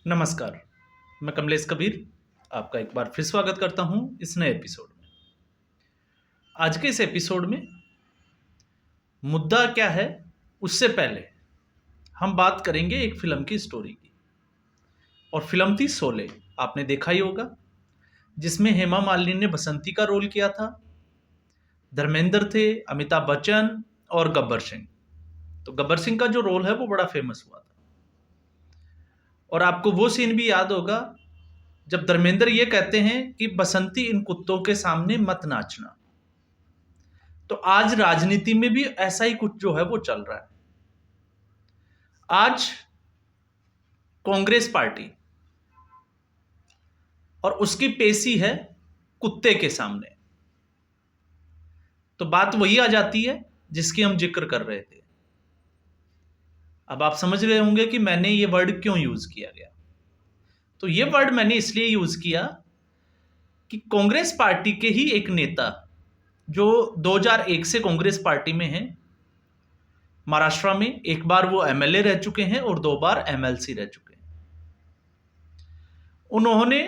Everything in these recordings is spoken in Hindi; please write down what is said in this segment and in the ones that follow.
नमस्कार, मैं कमलेश कबीर आपका एक बार फिर स्वागत करता हूं इस नए एपिसोड में। आज के इस एपिसोड में मुद्दा क्या है, उससे पहले हम बात करेंगे एक फिल्म की स्टोरी की। और फिल्म थी शोले। आपने देखा ही होगा, जिसमें हेमा मालिनी ने बसंती का रोल किया था। धर्मेंद्र थे, अमिताभ बच्चन और गब्बर सिंह। तो गब्बर सिंह का जो रोल है वो बड़ा फेमस हुआ था। और आपको वो सीन भी याद होगा जब धर्मेंद्र ये कहते हैं कि बसंती इन कुत्तों के सामने मत नाचना। तो आज राजनीति में भी ऐसा ही कुछ जो है वो चल रहा है। आज कांग्रेस पार्टी और उसकी पेशी है कुत्ते के सामने। तो बात वही आ जाती है जिसकी हम जिक्र कर रहे थे। अब आप समझ रहे होंगे कि मैंने ये वर्ड क्यों यूज किया गया। तो ये वर्ड मैंने इसलिए यूज किया कि कांग्रेस पार्टी के ही एक नेता जो 2001 से कांग्रेस पार्टी में है, महाराष्ट्र में एक बार वो एमएलए रह चुके हैं और 2 बार एमएलसी रह चुके हैं। उन्होंने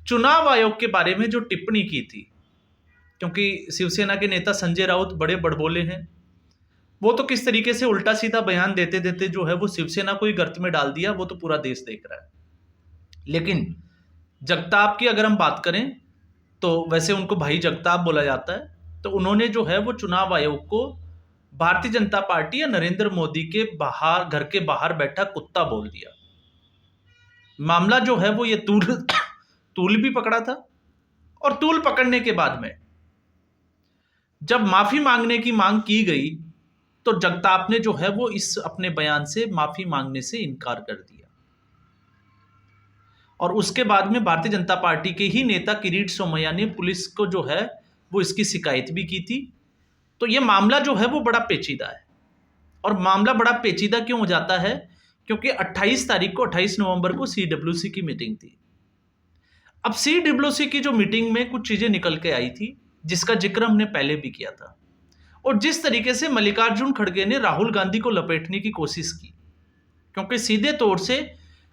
चुनाव आयोग के बारे में जो टिप्पणी की थी, क्योंकि शिवसेना के नेता संजय राउत बड़े बड़बोले हैं, वो तो किस तरीके से उल्टा सीधा बयान देते देते जो है वो शिवसेना को ही गर्त में डाल दिया, वो तो पूरा देश देख रहा है। लेकिन जगताप की अगर हम बात करें तो वैसे उनको भाई जगताप बोला जाता है। तो उन्होंने जो है वो चुनाव आयोग को भारतीय जनता पार्टी या नरेंद्र मोदी के बाहर, घर के बाहर बैठा कुत्ता बोल दिया। मामला जो है वो ये तूल भी पकड़ा था। और तूल पकड़ने के बाद में जब माफी मांगने की मांग की गई तो जगताप ने जो है वो इस अपने बयान से माफी मांगने से इनकार कर दिया। और उसके बाद में भारतीय जनता पार्टी के ही नेता किरीट सोमैया ने पुलिस को जो है वो इसकी शिकायत भी की थी। तो ये मामला जो है वो बड़ा पेचीदा है। और मामला बड़ा पेचीदा क्यों हो जाता है? क्योंकि 28 नवंबर को सीडब्ल्यूसी की मीटिंग थी। अब सीडब्ल्यूसी की जो मीटिंग में कुछ चीजें निकल के आई थी जिसका जिक्र हमने पहले भी किया था। और जिस तरीके से मल्लिकार्जुन खड़गे ने राहुल गांधी को लपेटने की कोशिश की, क्योंकि सीधे तौर से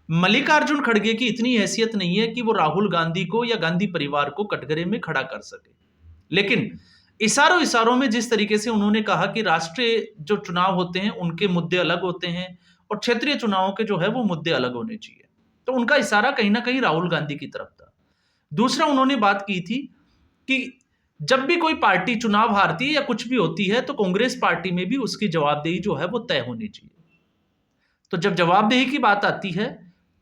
मल्लिकार्जुन खड़गे की इतनी हैसियत नहीं है कि वो राहुल गांधी को या गांधी परिवार को कटघरे में खड़ा कर सके। लेकिन इशारों इशारों में जिस तरीके से उन्होंने कहा कि राष्ट्रीय जो चुनाव होते हैं उनके मुद्दे अलग होते हैं और क्षेत्रीय चुनावों के जो है वो मुद्दे अलग होने चाहिए, तो उनका इशारा कहीं ना कहीं राहुल गांधी की तरफ था। दूसरा, उन्होंने बात की थी कि जब भी कोई पार्टी चुनाव हारती है या कुछ भी होती है तो कांग्रेस पार्टी में भी उसकी जवाबदेही जो है वो तय होनी चाहिए। तो जब जवाबदेही की बात आती है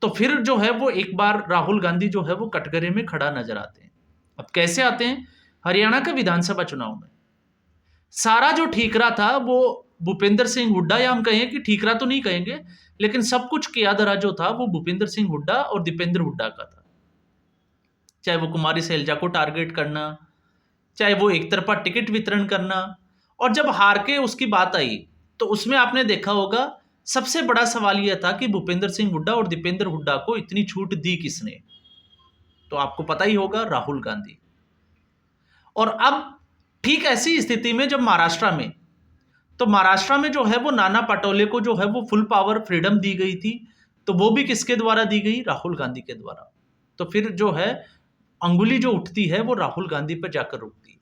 तो फिर जो है वो एक बार राहुल गांधी जो है वो कटघरे में खड़ा नजर आते हैं। अब कैसे आते हैं? हरियाणा के विधानसभा चुनाव में सारा जो ठीकरा था वो भूपेंद्र सिंह हुड्डा, या हम कहें कि ठीकरा तो नहीं कहेंगे, लेकिन सब कुछ किया धरा जो था वो भूपेंद्र सिंह हुड्डा और दीपेंद्र हुड्डा का था। चाहे वो कुमारी सैलजा को टारगेट करना, चाहे वो एक तरफा टिकट वितरण करना। और जब हार के उसकी बात आई तो उसमें आपने देखा होगा सबसे बड़ा सवाल यह था कि भूपेंद्र सिंह हुड्डा और दीपेंद्र हुड्डा को इतनी छूट दी किसने? तो आपको पता ही होगा, राहुल गांधी। और अब ठीक ऐसी स्थिति में जब महाराष्ट्र में जो है वो नाना पटोले को जो है वो फुल पावर फ्रीडम दी गई थी, तो वो भी किसके द्वारा दी गई? राहुल गांधी के द्वारा। तो फिर जो है अंगुली जो उठती है वो राहुल गांधी पर जाकर रुकती है।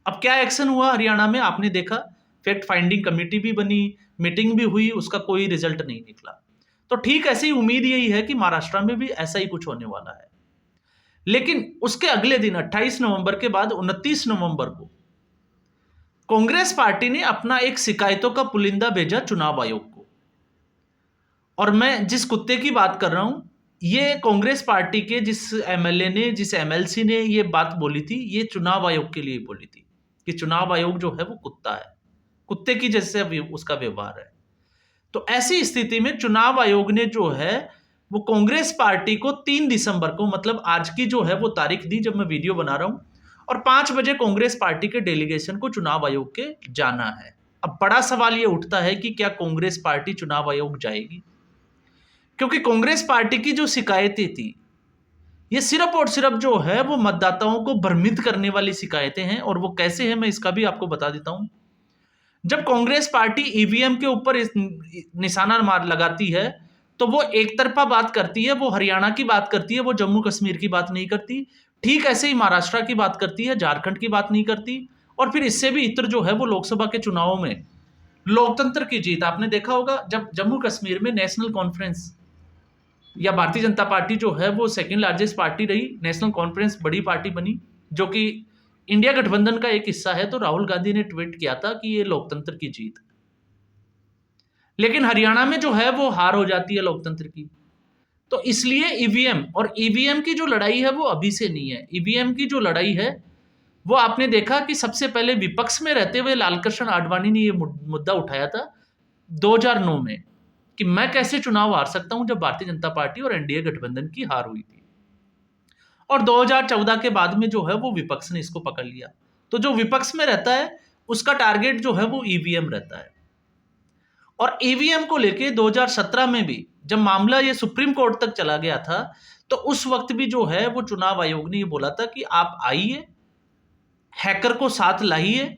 अब क्या एक्शन हुआ हरियाणा में आपने देखा, फैक्ट फाइंडिंग कमेटी भी बनी, मीटिंग भी हुई, उसका कोई रिजल्ट नहीं निकला। तो ठीक ऐसी उम्मीद यही है कि महाराष्ट्र में भी ऐसा ही कुछ होने वाला है। लेकिन उसके अगले दिन 28 नवंबर के बाद 29 नवंबर को कांग्रेस पार्टी ने अपना एक शिकायतों का पुलिंदा भेजा चुनाव आयोग को। और मैं जिस कुत्ते की बात कर रहा हूं, ये कांग्रेस पार्टी के जिस एमएलए ने, जिस एमएलसी ने ये बात बोली थी, ये चुनाव आयोग के लिए बोली थी कि चुनाव आयोग जो है वो कुत्ता है, कुत्ते की जैसे उसका व्यवहार है। तो ऐसी स्थिति में चुनाव आयोग ने जो है वो कांग्रेस पार्टी को 3 दिसंबर को, मतलब आज की जो है वो तारीख दी जब मैं वीडियो बना रहा हूं, और 5 बजे कांग्रेस पार्टी के डेलीगेशन को चुनाव आयोग के जाना है। अब बड़ा सवाल ये उठता है कि क्या कांग्रेस पार्टी चुनाव आयोग जाएगी? क्योंकि कांग्रेस पार्टी की जो शिकायतें थी ये सिर्फ और सिर्फ जो है वो मतदाताओं को भ्रमित करने वाली शिकायतें हैं। और वो कैसे हैं मैं इसका भी आपको बता देता हूं। जब कांग्रेस पार्टी ईवीएम के ऊपर निशाना मार लगाती है तो वो एक तरफा बात करती है, वो हरियाणा की बात करती है, वो जम्मू कश्मीर की बात नहीं करती। ठीक ऐसे ही महाराष्ट्र की बात करती है, झारखंड की बात नहीं करती। और फिर इससे भी इतर जो है वो लोकसभा के चुनावों में लोकतंत्र की जीत आपने देखा होगा, जब जम्मू कश्मीर में नेशनल कॉन्फ्रेंस या भारतीय जनता पार्टी जो है वो सेकंड लार्जेस्ट पार्टी रही, नेशनल कॉन्फ्रेंस बड़ी पार्टी बनी, जो कि इंडिया गठबंधन का एक हिस्सा है। तो राहुल गांधी ने ट्वीट किया था कि ये लोकतंत्र की जीत। लेकिन हरियाणा में जो है वो हार हो जाती है लोकतंत्र की। तो इसलिए ईवीएम, और ईवीएम की जो लड़ाई है वो अभी से नहीं है। ईवीएम की जो लड़ाई है वो आपने देखा कि सबसे पहले विपक्ष में रहते हुए लालकृष्ण आडवाणी ने ये मुद्दा उठाया था 2009 में, कि मैं कैसे चुनाव हार सकता हूं, जब भारतीय जनता पार्टी और एनडीए गठबंधन की हार हुई थी। और 2014 के बाद में जो है वो विपक्ष ने इसको पकड़ लिया। तो जो विपक्ष में रहता है उसका टारगेट जो है वो ईवीएम रहता है। और ईवीएम को लेके 2017 में भी जब मामला ये सुप्रीम कोर्ट तक चला गया था, तो उस वक्त भी जो है वो चुनाव आयोग ने ये बोला था कि आप आइए, हैकर को साथ लाइए,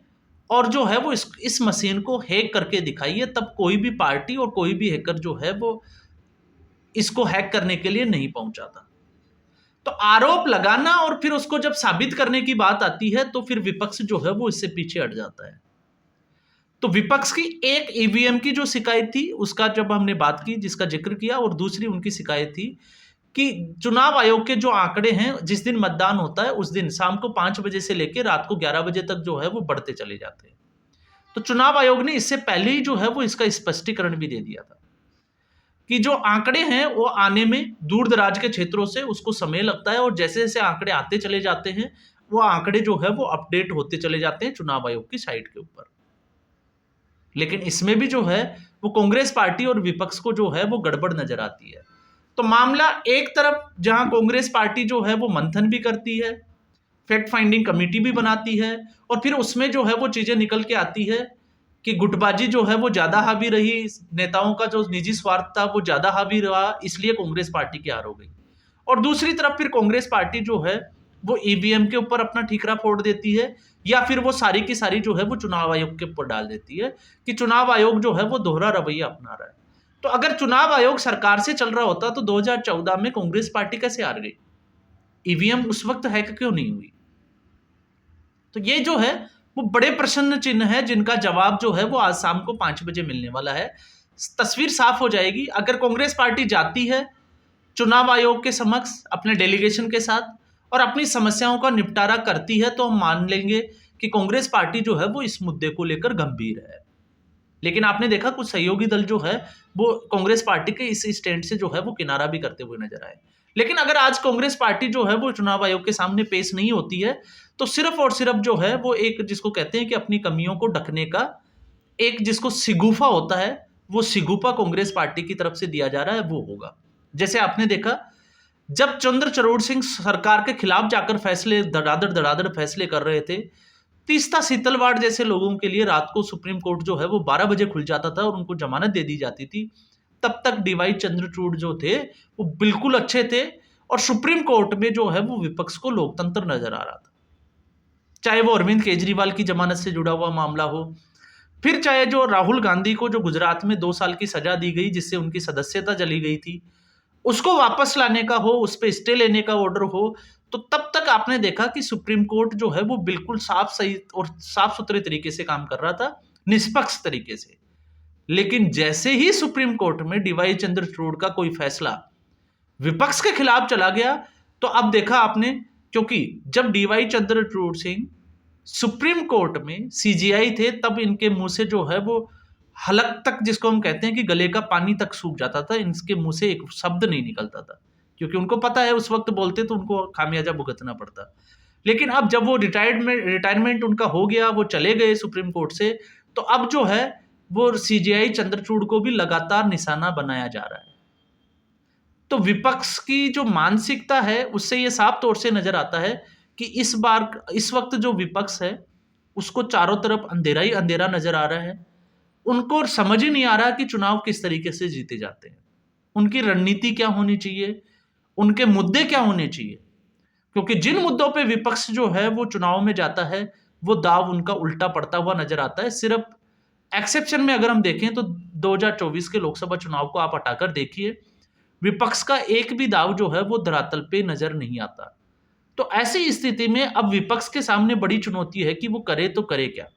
और जो है वो इस मशीन को हैक करके दिखाइए, तब कोई भी पार्टी और कोई भी हैकर जो है वो इसको हैक करने के लिए नहीं पहुंचा था। तो आरोप लगाना और फिर उसको जब साबित करने की बात आती है तो फिर विपक्ष जो है वो इससे पीछे हट जाता है। तो विपक्ष की एक ईवीएम की जो शिकायत थी उसका जब हमने बात की, जिसका जिक्र किया, और दूसरी उनकी शिकायत थी कि चुनाव आयोग के जो आंकड़े हैं, जिस दिन मतदान होता है उस दिन शाम को 5 बजे से लेकर रात को 11 बजे तक जो है वो बढ़ते चले जाते हैं। तो चुनाव आयोग ने इससे पहले ही जो है वो इसका स्पष्टीकरण भी दे दिया था कि जो आंकड़े हैं वो आने में दूर दराज के क्षेत्रों से उसको समय लगता है, और जैसे जैसे आंकड़े आते चले जाते हैं वो आंकड़े जो है वो अपडेट होते चले जाते हैं चुनाव आयोग की साइट के ऊपर। लेकिन इसमें भी जो है वो कांग्रेस पार्टी और विपक्ष को जो है वो गड़बड़ नजर आती है। तो मामला एक तरफ जहां कांग्रेस पार्टी जो है वो मंथन भी करती है, फैक्ट फाइंडिंग कमेटी भी बनाती है, और फिर उसमें जो है वो चीजें निकल के आती है कि गुटबाजी जो है वो ज्यादा हावी रही, नेताओं का जो निजी स्वार्थ था वो ज्यादा हावी रहा, इसलिए कांग्रेस पार्टी की हार हो गई। और दूसरी तरफ फिर कांग्रेस पार्टी जो है वो ईवीएम के ऊपर अपना ठीकरा फोड़ देती है, या फिर वो सारी की सारी जो है वो चुनाव आयोग के ऊपर डाल देती है कि चुनाव आयोग जो है वो दोहरा रवैया अपना रहा है। तो अगर चुनाव आयोग सरकार से चल रहा होता तो 2014 में कांग्रेस पार्टी कैसे हार गई? ईवीएम उस वक्त हैक क्यों नहीं हुई? तो ये जो है वो बड़े प्रश्न चिन्ह है, जिनका जवाब जो है वो आज शाम को 5 बजे मिलने वाला है। तस्वीर साफ हो जाएगी। अगर कांग्रेस पार्टी जाती है चुनाव आयोग के समक्ष अपने डेलीगेशन के साथ और अपनी समस्याओं का निपटारा करती है, तो हम मान लेंगे कि कांग्रेस पार्टी जो है वो इस मुद्दे को लेकर गंभीर है। लेकिन आपने देखा कुछ सहयोगी दल जो है वो कांग्रेस पार्टी के इस स्टैंड से जो है वो किनारा भी करते हुए नजर आए। लेकिन अगर आज कांग्रेस पार्टी जो है वो चुनाव आयोग के सामने पेश नहीं होती है, तो सिर्फ और सिर्फ जो है वो एक, जिसको कहते हैं कि अपनी कमियों को ढकने का एक, जिसको सिगुफा होता है, वो सिगुफा कांग्रेस पार्टी की तरफ से दिया जा रहा है, वो होगा। जैसे आपने देखा जब चंद्रचूड़ सिंह सरकार के खिलाफ जाकर फैसले धड़ाधड़ फैसले कर रहे थे, तीस्ता सीतलवाड़ जैसे लोगों के लिए रात को सुप्रीम कोर्ट जो है वो 12 बजे खुल जाता था और उनको जमानत दे दी जाती थी। तब तक डीवाई चंद्रचूड़ जो थे वो बिल्कुल अच्छे थे, और सुप्रीम कोर्ट में जो है वो विपक्ष को लोकतंत्र नजर आ रहा था। चाहे वो अरविंद केजरीवाल की जमानत से जुड़ा हुआ मामला हो, फिर चाहे जो राहुल गांधी को जो गुजरात में 2 साल की सजा दी गई जिससे उनकी सदस्यता चली गई थी, उसको वापस लाने का हो, उस पर स्टे लेने का ऑर्डर हो, तो तब तक आपने देखा कि सुप्रीम कोर्ट जो है वो बिल्कुल साफ सही और साफ सुथरे तरीके से काम कर रहा था, निष्पक्ष तरीके से। लेकिन जैसे ही सुप्रीम कोर्ट में डीवाई चंद्रचूड़ का कोई फैसला विपक्ष के खिलाफ चला गया, तो अब देखा आपने, क्योंकि जब DY Chandrachud Singh supreme court में सीजीआई थे, तब इनके मुंह से जो है वो हलक तक, जिसको हम कहते हैं कि गले का पानी तक सूख जाता था, इनके मुंह से एक शब्द नहीं निकलता था, क्योंकि उनको पता है उस वक्त बोलते तो उनको खामियाजा भुगतना पड़ता। लेकिन अब जब वो रिटायरमेंट उनका हो गया, वो चले गए सुप्रीम कोर्ट से, तो अब जो है वो सीजीआई चंद्रचूड़ को भी लगातार निशाना बनाया जा रहा है। तो विपक्ष की जो मानसिकता है उससे ये साफ तौर से नजर आता है कि इस वक्त जो विपक्ष है उसको चारों तरफ अंधेरा ही अंधेरा नजर आ रहा है। उनको समझ ही नहीं आ रहा कि चुनाव किस तरीके से जीते जाते हैं, उनकी रणनीति क्या होनी चाहिए, उनके मुद्दे क्या होने चाहिए। क्योंकि जिन मुद्दों पे विपक्ष जो है वो चुनाव में जाता है, वो दाव उनका उल्टा पड़ता हुआ नजर आता है। सिर्फ एक्सेप्शन में अगर हम देखें तो 2024 के लोकसभा चुनाव को आप हटाकर देखिए, विपक्ष का एक भी दाव जो है वो धरातल पे नजर नहीं आता। तो ऐसी स्थिति में अब विपक्ष के सामने बड़ी चुनौती है कि वो करे तो करे क्या।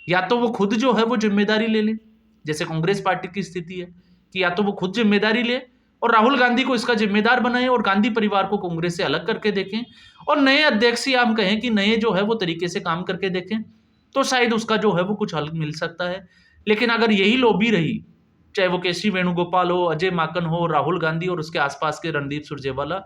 या तो वो खुद जो है वो जिम्मेदारी ले ले, जैसे कांग्रेस पार्टी की स्थिति है कि या तो वो खुद जिम्मेदारी ले और राहुल गांधी को इसका जिम्मेदार बनाए और गांधी परिवार को कांग्रेस से अलग करके देखें, और नए अध्यक्ष या हम कहें कि नए जो है वो तरीके से काम करके देखें, तो शायद उसका जो है वो कुछ हल मिल सकता है। लेकिन अगर यही लॉबी रही, चाहे वो केसी वेणुगोपाल हो, अजय माकन हो, राहुल गांधी और उसके आसपास के रणदीप सुरजेवाला,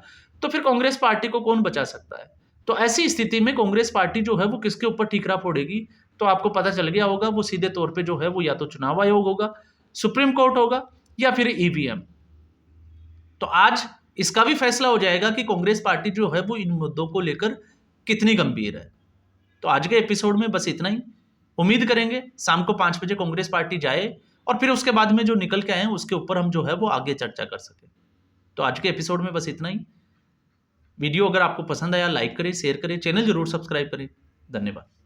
तो फिर कांग्रेस पार्टी को कौन बचा सकता है। तो ऐसी स्थिति में कांग्रेस पार्टी जो है वो किसके ऊपर ठीकरा फोड़ेगी, तो आपको पता चल गया होगा। वो सीधे तौर पे जो है वो या तो चुनाव आयोग होगा, सुप्रीम कोर्ट होगा, या फिर ईवीएम। तो आज इसका भी फैसला हो जाएगा कि कांग्रेस पार्टी जो है वो इन मुद्दों को लेकर कितनी गंभीर है। तो आज के एपिसोड में बस इतना ही। उम्मीद करेंगे शाम को 5 बजे कांग्रेस पार्टी जाए और फिर उसके बाद में जो निकल के आए उसके ऊपर हम जो है वो आगे चर्चा कर सके। तो आज के एपिसोड में बस इतना ही। वीडियो अगर आपको पसंद आया लाइक करें, शेयर करें, चैनल जरूर सब्सक्राइब करें। धन्यवाद।